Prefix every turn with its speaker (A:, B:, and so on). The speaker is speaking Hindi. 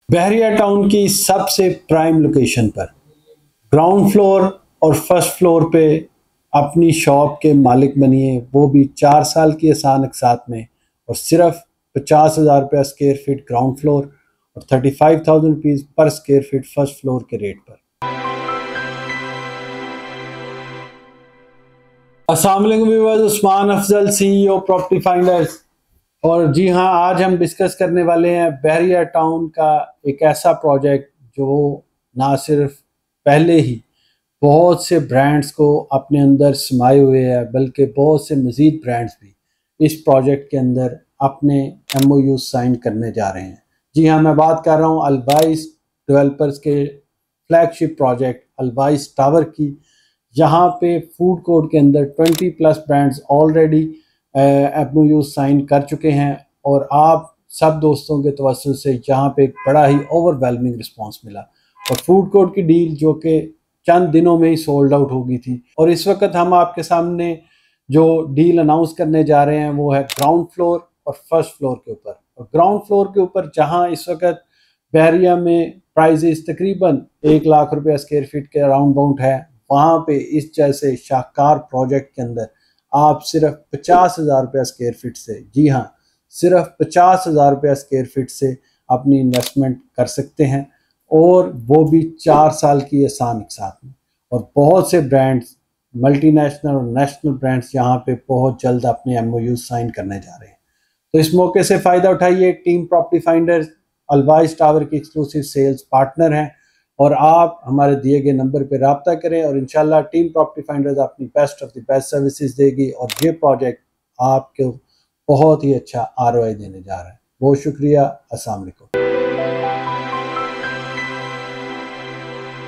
A: बहरिया टाउन की सबसे प्राइम लोकेशन पर ग्राउंड फ्लोर और फर्स्ट फ्लोर पे अपनी शॉप के मालिक बनिए, वो भी 4 साल की आसान अकसात में, और सिर्फ 50,000 रुपया स्क्वायर फीट ग्राउंड फ्लोर और 35,000 रुपीज़ पर स्क्वायर फीट फर्स्ट फ्लोर के रेट पर। अस्सलाम वालेकुम viewers, Usman Afzal CEO property finders. और जी हाँ, आज हम डिस्कस करने वाले हैं बहरिया टाउन का एक ऐसा प्रोजेक्ट जो ना सिर्फ पहले ही बहुत से ब्रांड्स को अपने अंदर समाये हुए है, बल्कि बहुत से मज़ीद ब्रांड्स भी इस प्रोजेक्ट के अंदर अपने MOU साइन करने जा रहे हैं। जी हाँ, मैं बात कर रहा हूँ अलवाइस डेवलपर्स के फ्लैगशिप प्रोजेक्ट अलवाइस टावर की, जहाँ पे फूड कोर्ट के अंदर 20+ ब्रांड्स ऑलरेडी MOU साइन कर चुके हैं, और आप सब दोस्तों के तवज्जो से यहाँ पे एक बड़ा ही ओवरवेलमिंग रिस्पांस मिला, और फूड कोर्ट की डील जो कि चंद दिनों में ही सोल्ड आउट हो गई थी। और इस वक्त हम आपके सामने जो डील अनाउंस करने जा रहे हैं वो है ग्राउंड फ्लोर और फर्स्ट फ्लोर के ऊपर। और ग्राउंड फ्लोर के ऊपर जहां इस वक्त बहरिया में प्राइजेस तकरीबन 1 लाख रुपया स्क्वायर फीट के अराउंड बाउंड है, वहाँ पे इस जैसे शाहकार प्रोजेक्ट के अंदर आप सिर्फ 50,000 रुपया स्क्वायर फीट से, जी हाँ, सिर्फ 50,000 रुपया स्क्वायर फीट से अपनी इन्वेस्टमेंट कर सकते हैं, और वो भी 4 साल की आसान के साथ में। और बहुत से ब्रांड्स, मल्टीनेशनल और नेशनल ब्रांड्स यहाँ पे बहुत जल्द अपने MOU साइन करने जा रहे हैं। तो इस मौके से फ़ायदा उठाइए। टीम प्रॉपर्टी फाइंडर्स अलवाइस टावर की एक्सक्लूसिव सेल्स पार्टनर हैं, और आप हमारे दिए गए नंबर पर रब्ता करें, और इंशाल्लाह टीम प्रॉपर्टी फाइंडर्स अपनी best of the best services देगी, और ये प्रोजेक्ट आपको बहुत ही अच्छा ROI देने जा रहा है। बहुत शुक्रिया। अस्सलाम वालेकुम।